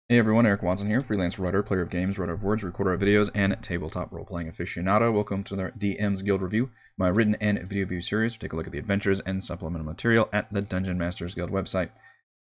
Hey everyone, Eric Watson here, freelance writer, player of games, writer of words, recorder of videos, and tabletop role-playing aficionado. Welcome to the DM's Guild Review, my written and video review series. Take a look at the adventures and supplemental material at the Dungeon Masters Guild website.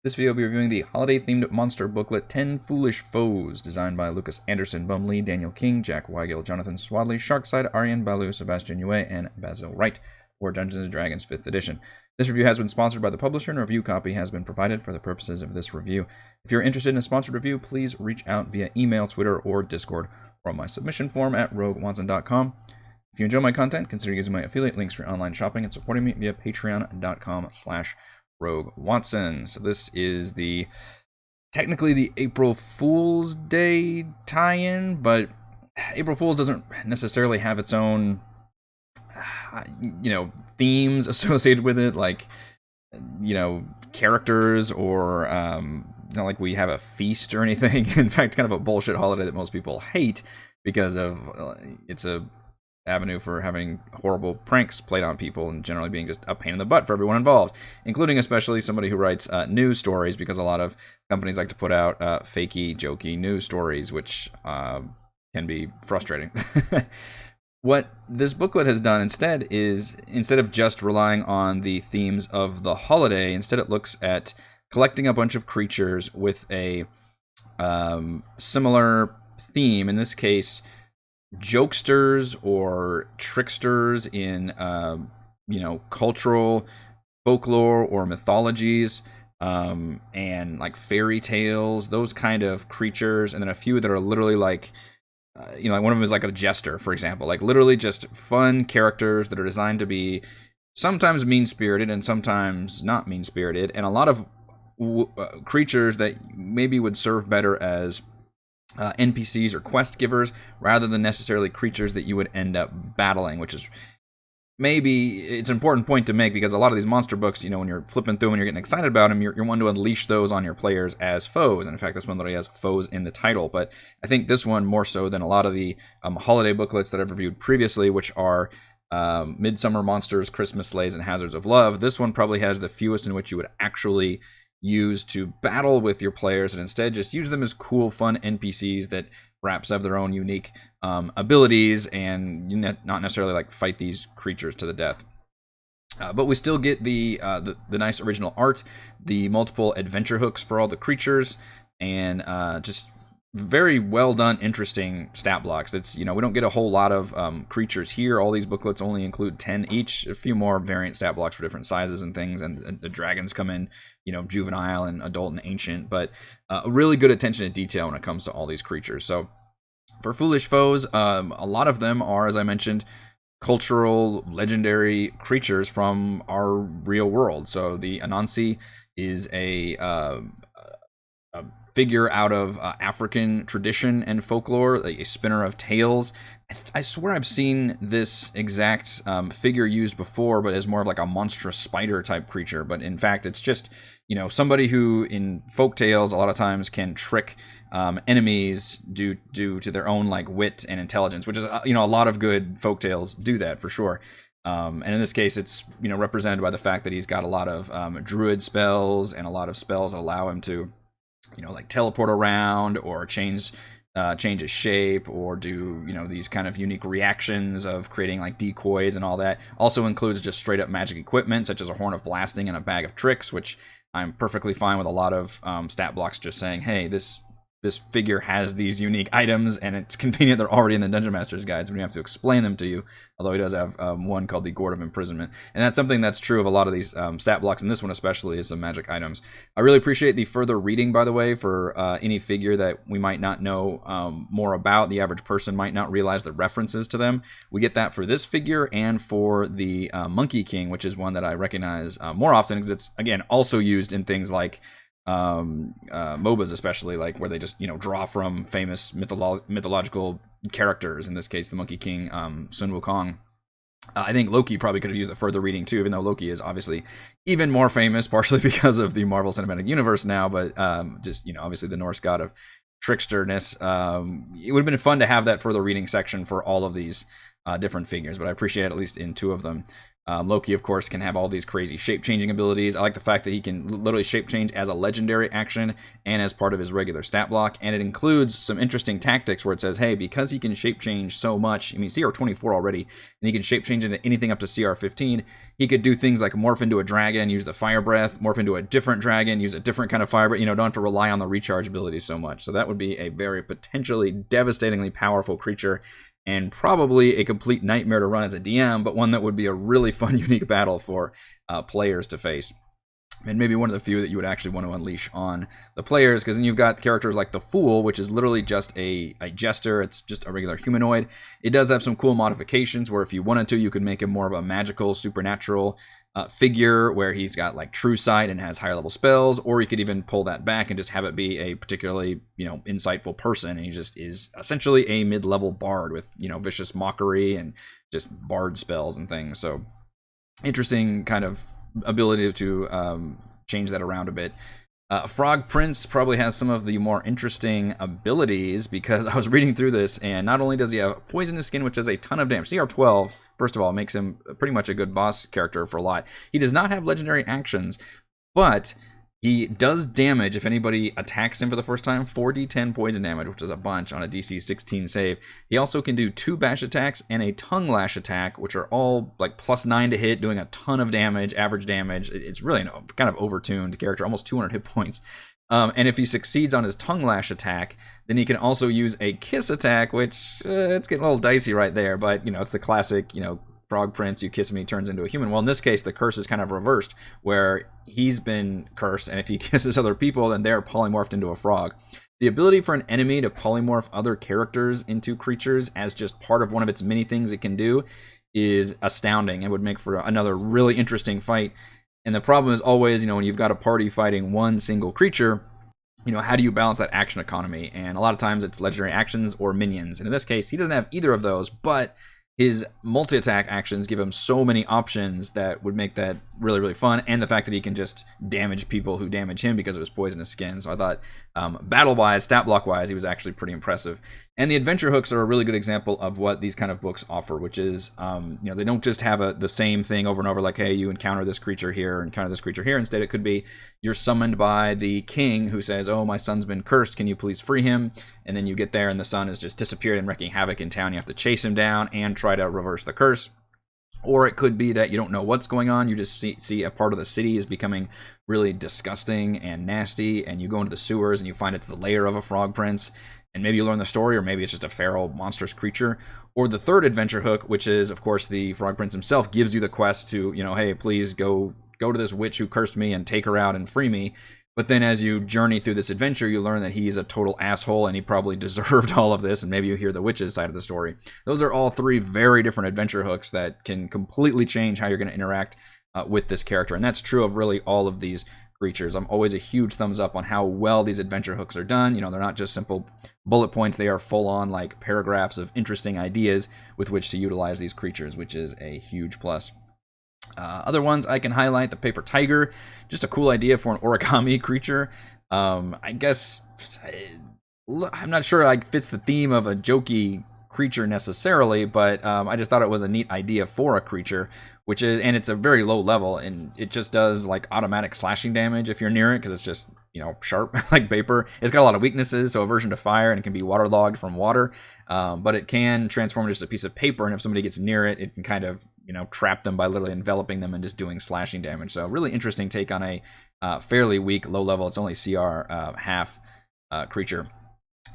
This video will be reviewing the holiday-themed monster booklet, 10 Foolish Foes, designed by Lucas Anderson, Bum Lee, Daniel King, Jack Weighill, Jonathan Swadley, Sharkside, Aaryan, Balu, Sebastian, and Basil, Wright, for Dungeons & Dragons 5th edition. This review has been sponsored by the publisher, and a review copy has been provided for the purposes of this review. If you're interested in a sponsored review, please reach out via email, Twitter, or Discord, or on my submission form at roguewatson.com. If you enjoy my content, consider using my affiliate links for online shopping and supporting me via patreon.com/roguewatson. So this is technically the April Fool's Day tie-in, but April Fool's doesn't necessarily have its own themes associated with it, like, characters, or not like we have a feast or anything. In fact, kind of a bullshit holiday that most people hate because of it's a avenue for having horrible pranks played on people and generally being just a pain in the butt for everyone involved, including especially somebody who writes news stories, because a lot of companies like to put out fakey, jokey news stories, which can be frustrating. What this booklet has done instead is, instead of just relying on the themes of the holiday, instead it looks at collecting a bunch of creatures with a similar theme. In this case, jokesters or tricksters in cultural folklore or mythologies, and like fairy tales, those kind of creatures, and then a few that are literally like like one of them is like a jester, for example, like literally just fun characters that are designed to be sometimes mean-spirited and sometimes not mean-spirited, and a lot of creatures that maybe would serve better as NPCs or quest givers rather than necessarily creatures that you would end up battling, which is maybe it's an important point to make, because a lot of these monster books, when you're flipping through and you're getting excited about them, you're wanting to unleash those on your players as foes. And in fact, this one literally has foes in the title. But I think this one, more so than a lot of the holiday booklets that I've reviewed previously, which are Midsummer Monsters, Christmas Sleighs, and Hazards of Love, this one probably has the fewest in which you would actually use to battle with your players, and instead just use them as cool, fun NPCs that perhaps have their own unique abilities, and not necessarily like fight these creatures to the death. But we still get the nice original art, the multiple adventure hooks for all the creatures, and just very well done, interesting stat blocks. It's we don't get a whole lot of creatures here. All these booklets only include 10 each. A few more variant stat blocks for different sizes and things, and the dragons come in juvenile and adult and ancient, but a really good attention to detail when it comes to all these creatures. So for Foolish Foes, a lot of them are, as I mentioned, cultural, legendary creatures from our real world. So the Anansi is a figure out of African tradition and folklore, like a spinner of tales. I swear I've seen this exact figure used before, but as more of like a monstrous spider type creature. But in fact, it's just somebody who in folk tales a lot of times can trick enemies due to their own like wit and intelligence, which is a lot of good folk tales do that for sure. And in this case, it's represented by the fact that he's got a lot of druid spells and a lot of spells that allow him to like teleport around or change his shape, or do these kind of unique reactions of creating like decoys and all that. Also includes just straight up magic equipment such as a horn of blasting and a bag of tricks, which I'm perfectly fine with a lot of stat blocks just saying, hey, this figure has these unique items, and it's convenient they're already in the Dungeon Master's guides when you have to explain them to you, although he does have one called the Gourd of Imprisonment. And that's something that's true of a lot of these stat blocks, and this one especially is some magic items. I really appreciate the further reading, by the way, for any figure that we might not know more about. The average person might not realize the references to them. We get that for this figure and for the Monkey King, which is one that I recognize more often because it's, again, also used in things like MOBAs, especially, like where they just draw from famous mythological characters. In this case, the Monkey King, Sun Wukong. I think Loki probably could have used a further reading too, even though Loki is obviously even more famous, partially because of the Marvel Cinematic Universe now, but just obviously the Norse god of tricksterness. It would have been fun to have that further reading section for all of these different figures, but I appreciate it, at least in two of them. Loki, of course, can have all these crazy shape-changing abilities. I like the fact that he can literally shape-change as a legendary action and as part of his regular stat block. And it includes some interesting tactics where it says, hey, because he can shape-change so much, I mean, CR24 already, and he can shape-change into anything up to CR15, he could do things like morph into a dragon, use the fire breath, morph into a different dragon, use a different kind of fire breath, don't have to rely on the recharge abilities so much. So that would be a very potentially devastatingly powerful creature, and probably a complete nightmare to run as a DM, but one that would be a really fun, unique battle for players to face. And maybe one of the few that you would actually want to unleash on the players, because then you've got characters like the Fool, which is literally just a jester. It's just a regular humanoid. It does have some cool modifications where if you wanted to, you could make him more of a magical, supernatural figure where he's got like true sight and has higher level spells, or you could even pull that back and just have it be a particularly insightful person, and he just is essentially a mid-level bard with vicious mockery and just bard spells and things. So interesting kind of ability to change that around a bit. Frog Prince probably has some of the more interesting abilities, because I was reading through this, and not only does he have Poisonous Skin, which does a ton of damage. CR12, first of all, makes him pretty much a good boss character for a lot. He does not have legendary actions, but he does damage if anybody attacks him for the first time, 4d10 poison damage, which is a bunch on a DC 16 save. He also can do 2 bash attacks and a tongue lash attack, which are all like +9 to hit, doing a ton of damage, average damage. It's really a kind of overtuned character, almost 200 hit points. And if he succeeds on his tongue lash attack, then he can also use a kiss attack, which it's getting a little dicey right there, but it's the classic, Frog Prince, you kiss me, he turns into a human. Well, in this case, the curse is kind of reversed, where he's been cursed, and if he kisses other people, then they're polymorphed into a frog. The ability for an enemy to polymorph other characters into creatures as just part of one of its many things it can do is astounding and would make for another really interesting fight. And the problem is always, when you've got a party fighting one single creature, how do you balance that action economy? And a lot of times it's legendary actions or minions. And in this case, he doesn't have either of those, but his multi-attack actions give him so many options that would make that really, really fun. And the fact that he can just damage people who damage him because of his poisonous skin. So I thought battle-wise, stat block-wise, he was actually pretty impressive. And the adventure hooks are a really good example of what these kind of books offer, which is, they don't just have the same thing over and over, like, hey, you encounter this creature here, encounter this creature here. Instead, it could be you're summoned by the king who says, oh, my son's been cursed, can you please free him? And then you get there and the son has just disappeared and wreaking havoc in town. You have to chase him down and try to reverse the curse. Or it could be that you don't know what's going on. You just see a part of the city is becoming really disgusting and nasty, and you go into the sewers and you find it's the lair of a frog prince. And maybe you learn the story, or maybe it's just a feral, monstrous creature. Or the third adventure hook, which is, of course, the Frog Prince himself gives you the quest to, hey, please go to this witch who cursed me and take her out and free me. But then as you journey through this adventure, you learn that he's a total asshole and he probably deserved all of this, and maybe you hear the witch's side of the story. Those are all 3 very different adventure hooks that can completely change how you're going to interact with this character. And that's true of really all of these creatures. I'm always a huge thumbs up on how well these adventure hooks are done. They're not just simple bullet points. They are full-on like paragraphs of interesting ideas with which to utilize these creatures, which is a huge plus. Other ones I can highlight, the paper tiger, just a cool idea for an origami creature. I guess I'm not sure it fits the theme of a jokey creature necessarily, but I just thought it was a neat idea for a creature, and it's a very low level, and it just does like automatic slashing damage if you're near it, because it's just sharp like paper. It's got a lot of weaknesses, so aversion to fire, and it can be waterlogged from water, but it can transform into just a piece of paper, and if somebody gets near it, it can kind of trap them by literally enveloping them and just doing slashing damage. So really interesting take on a fairly weak low level. It's only CR half creature.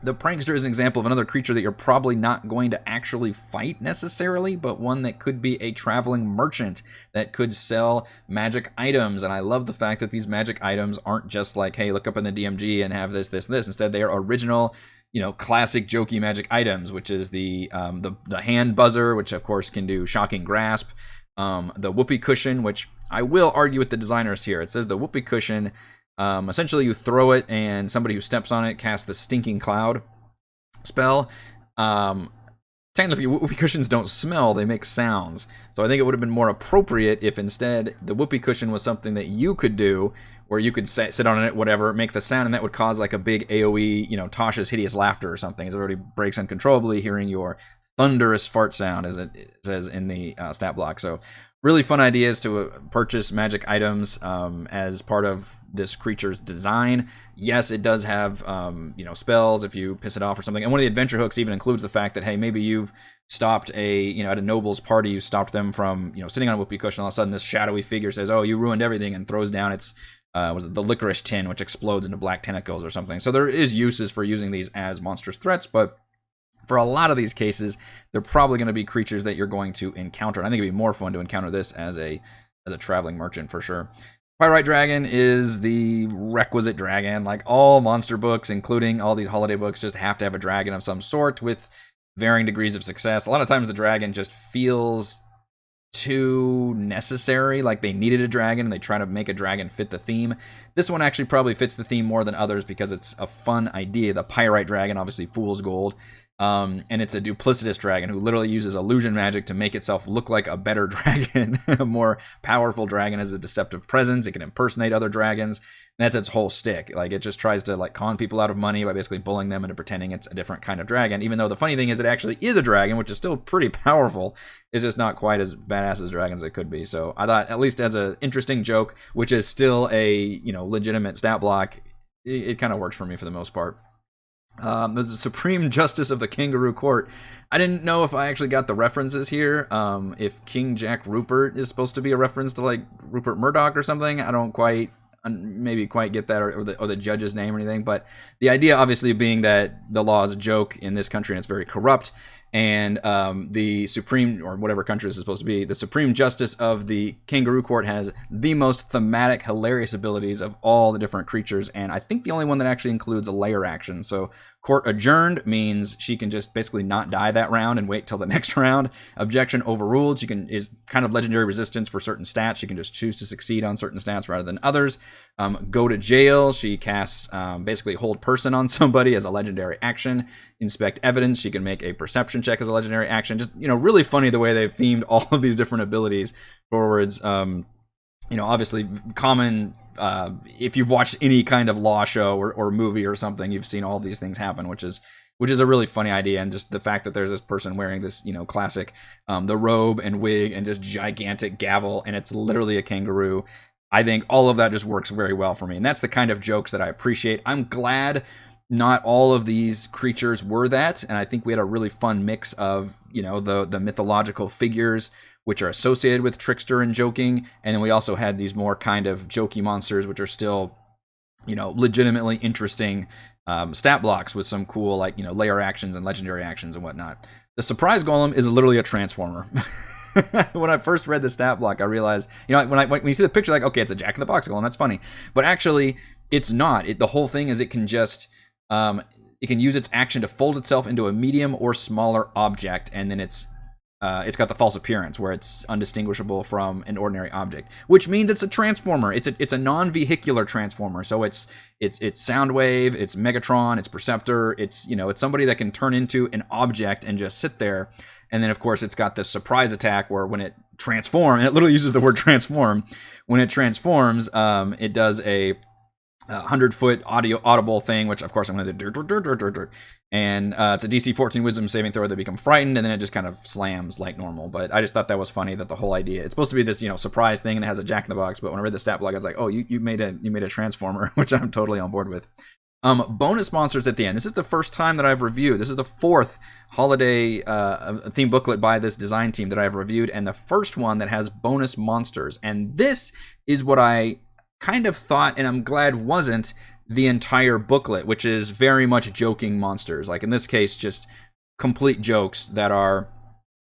The Prankster is an example of another creature that you're probably not going to actually fight necessarily, but one that could be a traveling merchant that could sell magic items. And I love the fact that these magic items aren't just like, hey, look up in the DMG and have this, this, and this. Instead, they are original, classic jokey magic items, which is the hand buzzer, which of course can do shocking grasp. The whoopee cushion, which I will argue with the designers here. It says the whoopee cushion, essentially you throw it and somebody who steps on it casts the stinking cloud spell. Technically, whoopee cushions don't smell, they make sounds. So I think it would have been more appropriate if instead the whoopee cushion was something that you could do, where you could sit on it, whatever, make the sound, and that would cause like a big AoE, Tasha's hideous laughter or something, as it already breaks uncontrollably, hearing your thunderous fart sound, as it says in the stat block. So really fun ideas to purchase magic items as part of this creature's design. Yes, it does have spells if you piss it off or something. And one of the adventure hooks even includes the fact that, hey, maybe you've stopped at a noble's party, you stopped them from sitting on a whoopee cushion. All of a sudden, this shadowy figure says, "Oh, you ruined everything," and throws down its the licorice tin, which explodes into black tentacles or something. So there is uses for using these as monstrous threats, but for a lot of these cases, they're probably going to be creatures that you're going to encounter. And I think it'd be more fun to encounter this as a traveling merchant for sure. Pyrite Dragon is the requisite dragon. Like all monster books, including all these holiday books, just have to have a dragon of some sort with varying degrees of success. A lot of times the dragon just feels too necessary, like they needed a dragon and they try to make a dragon fit the theme. This one actually probably fits the theme more than others because it's a fun idea. The Pyrite Dragon, obviously fool's gold. And it's a duplicitous dragon who literally uses illusion magic to make itself look like a better dragon. A more powerful dragon has a deceptive presence. It can impersonate other dragons. That's its whole stick. Like, it just tries to con people out of money by basically bullying them into pretending it's a different kind of dragon. Even though the funny thing is it actually is a dragon, which is still pretty powerful. It's just not quite as badass as dragons it could be. So I thought, at least as an interesting joke, which is still a legitimate stat block, it kind of works for me for the most part. There's the Supreme Justice of the Kangaroo Court. I didn't know if I actually got the references here. If King Jack Rupert is supposed to be a reference to like Rupert Murdoch or something. I don't quite get that, or the judge's name or anything. But the idea obviously being that the law is a joke in this country and it's very corrupt. And the Supreme, or whatever country this is supposed to be, the Supreme Justice of the Kangaroo Court has the most thematic, hilarious abilities of all the different creatures, and I think the only one that actually includes a layer action. So Court Adjourned means she can just basically not die that round and wait till the next round. Objection Overruled, is kind of legendary resistance for certain stats. She can just choose to succeed on certain stats rather than others. Go to Jail, she casts basically Hold Person on somebody as a legendary action. Inspect Evidence, she can make a perception check as a legendary action. Just, really funny the way they've themed all of these different abilities forwards. Obviously common, if you've watched any kind of law show or movie or something, you've seen all these things happen, which is a really funny idea. And just the fact that there's this person wearing this, classic, the robe and wig and just gigantic gavel, and it's literally a kangaroo. I think all of that just works very well for me. And that's the kind of jokes that I appreciate. I'm glad not all of these creatures were that, and I think we had a really fun mix of, the mythological figures which are associated with trickster and joking, and then we also had these more kind of jokey monsters which are still, legitimately interesting stat blocks with some cool, layer actions and legendary actions and whatnot. The Surprise Golem is literally a transformer. When I first read the stat block, I realized, when you see the picture, like, okay, it's a Jack in the Box golem, that's funny, but actually it's not. The whole thing is it can just it can use its action to fold itself into a medium or smaller object, and then it's got the false appearance where it's undistinguishable from an ordinary object, which means it's a transformer. It's a non-vehicular transformer. So it's Soundwave, it's Megatron, it's Perceptor, it's somebody that can turn into an object and just sit there. And then of course it's got this surprise attack where when it transforms, and it literally uses the word transform, when it transforms, it does a 100-foot audible thing, which of course I'm going to do, and it's a DC 14 Wisdom saving throw. They become frightened, and then it just kind of slams like normal. But I just thought that was funny that the whole idea, it's supposed to be this surprise thing, and it has a Jack in the Box. But when I read the stat block, I was like, oh, you made a transformer, which I'm totally on board with. Bonus monsters at the end. This is the first time that I've reviewed. This is the fourth holiday theme booklet by this design team that I've reviewed, and the first one that has bonus monsters. And this is what I kind of thought, and I'm glad wasn't the entire booklet, which is very much joking monsters. Like in this case, just complete jokes that are,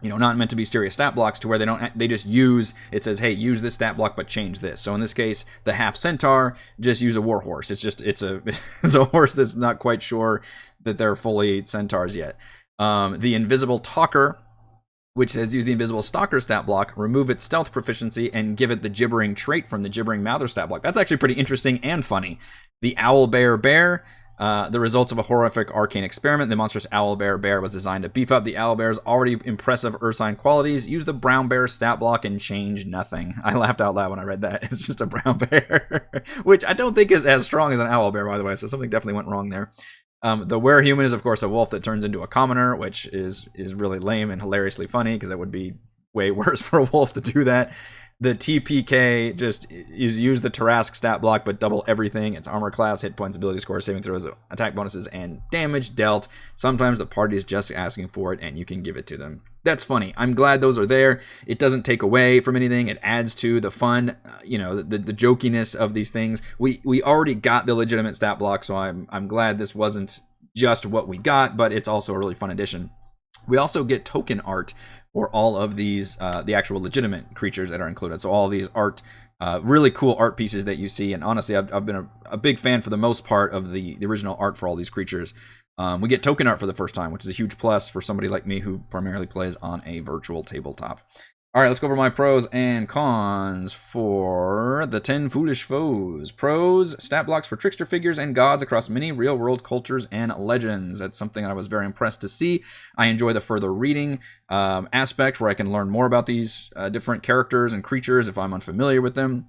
not meant to be serious stat blocks, to where they just use, it says, hey, use this stat block, but change this. So in this case, the half centaur, just use a war horse. It's a it's a horse that's not quite sure that they're fully centaurs yet. The invisible talker, which says use the invisible stalker stat block, remove its stealth proficiency, and give it the gibbering trait from the gibbering mouther stat block. That's actually pretty interesting and funny. The owl bear bear, the results of a horrific arcane experiment. The monstrous owl bear bear was designed to beef up the owl bear's already impressive ursine qualities. Use the brown bear stat block and change nothing. I laughed out loud when I read that. It's just a brown bear, which I don't think is as strong as an owl bear, by the way. So something definitely went wrong there. The werehuman is, of course, a wolf that turns into a commoner, which is really lame and hilariously funny because that would be way worse for a wolf to do that. The TPK just is use the Tarask stat block, but double everything. It's armor class, hit points, ability score, saving throws, attack bonuses, and damage dealt. Sometimes the party is just asking for it, and you can give it to them. That's funny. I'm glad those are there. It doesn't take away from anything. It adds to the fun, the jokiness of these things. We already got the legitimate stat block, so I'm glad this wasn't just what we got, but it's also a really fun addition. We also get token art for all of these, the actual legitimate creatures that are included. So all these art, really cool art pieces that you see. And honestly, I've been a big fan for the most part of the original art for all these creatures. We get token art for the first time, which is a huge plus for somebody like me who primarily plays on a virtual tabletop. All right, let's go over my pros and cons for the 10 Foolish Foes. Pros, stat blocks for trickster figures and gods across many real-world cultures and legends. That's something I was very impressed to see. I enjoy the further reading aspect where I can learn more about these different characters and creatures if I'm unfamiliar with them.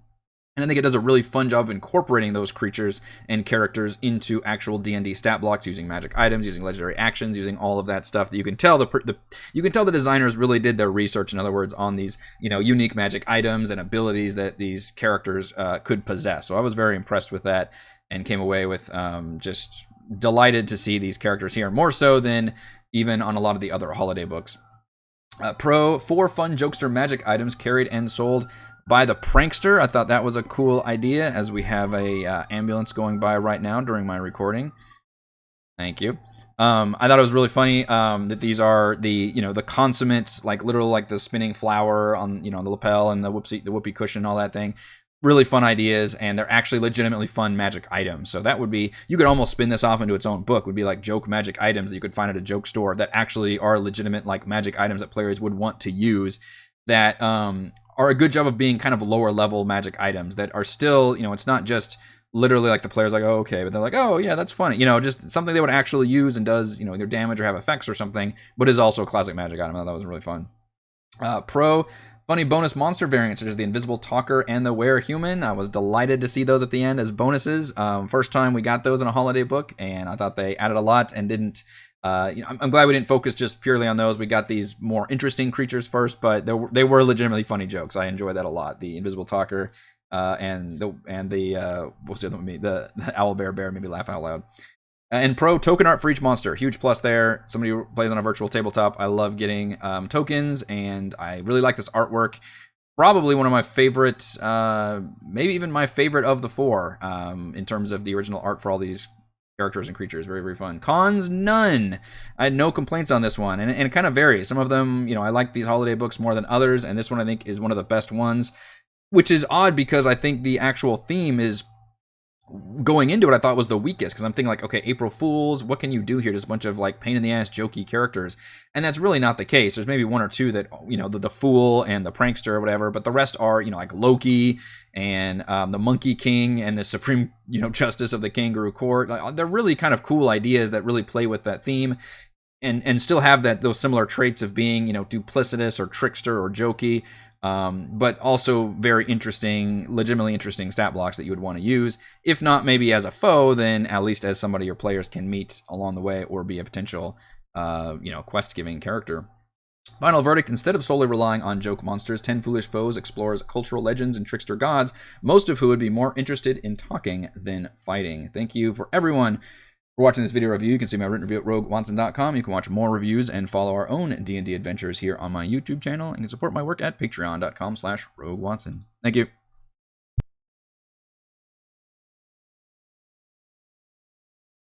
And I think it does a really fun job of incorporating those creatures and characters into actual D&D stat blocks, using magic items, using legendary actions, using all of that stuff. That you can tell the designers really did their research. In other words, on these unique magic items and abilities that these characters could possess. So I was very impressed with that and came away with just delighted to see these characters here, more so than even on a lot of the other holiday books. Pro, 4 fun jokester magic items carried and sold by the prankster. I thought that was a cool idea, as we have a ambulance going by right now during my recording. Thank you. I thought it was really funny that these are the the consummate, like literal, like the spinning flower on the lapel and the whoopee cushion, all that thing. Really fun ideas, and they're actually legitimately fun magic items. So that would be, you could almost spin this off into its own book. Would be like joke magic items that you could find at a joke store that actually are legitimate, like magic items that players would want to use, that are a good job of being kind of lower level magic items that are still, it's not just literally like the player's like, oh, okay, but they're like, oh yeah, that's funny, just something they would actually use and does, either damage or have effects or something, but is also a classic magic item. I thought that was really fun. Pro, funny bonus monster variants such as the Invisible Talker and the Were-Human. I was delighted to see those at the end as bonuses. First time we got those in a holiday book, and I thought they added a lot and didn't. I'm glad we didn't focus just purely on those. We got these more interesting creatures first, but they were legitimately funny jokes. I enjoyed that a lot. The Invisible Talker and the what's the other one? The Owl Bear made me laugh out loud. And pro, token art for each monster. Huge plus there. Somebody who plays on a virtual tabletop. I love getting tokens, and I really like this artwork. Probably one of my favorites, maybe even my favorite of the 4 in terms of the original art for all these characters and creatures. Very, very fun. Cons, none. I had no complaints on this one, and it kind of varies. Some of them, I like these holiday books more than others, and this one I think is one of the best ones, which is odd because I think the actual theme is, going into it, I thought was the weakest, because I'm thinking like, okay, April Fools, what can you do here? Just a bunch of like pain in the ass jokey characters, and that's really not the case. There's maybe 1 or 2 that the Fool and the Prankster or whatever, but the rest are like Loki and the Monkey King and the Supreme Justice of the Kangaroo Court. They're really kind of cool ideas that really play with that theme and still have those similar traits of being duplicitous or trickster or jokey. But also very interesting, legitimately interesting stat blocks that you would want to use. If not maybe as a foe, then at least as somebody your players can meet along the way or be a potential, quest-giving character. Final verdict, instead of solely relying on joke monsters, 10 Foolish Foes explores cultural legends and trickster gods, most of who would be more interested in talking than fighting. Thank you for everyone for watching this video review. You can see my written review at roguewatson.com. You can watch more reviews and follow our own D&D adventures here on my YouTube channel, and you can support my work at patreon.com/roguewatson. Thank you.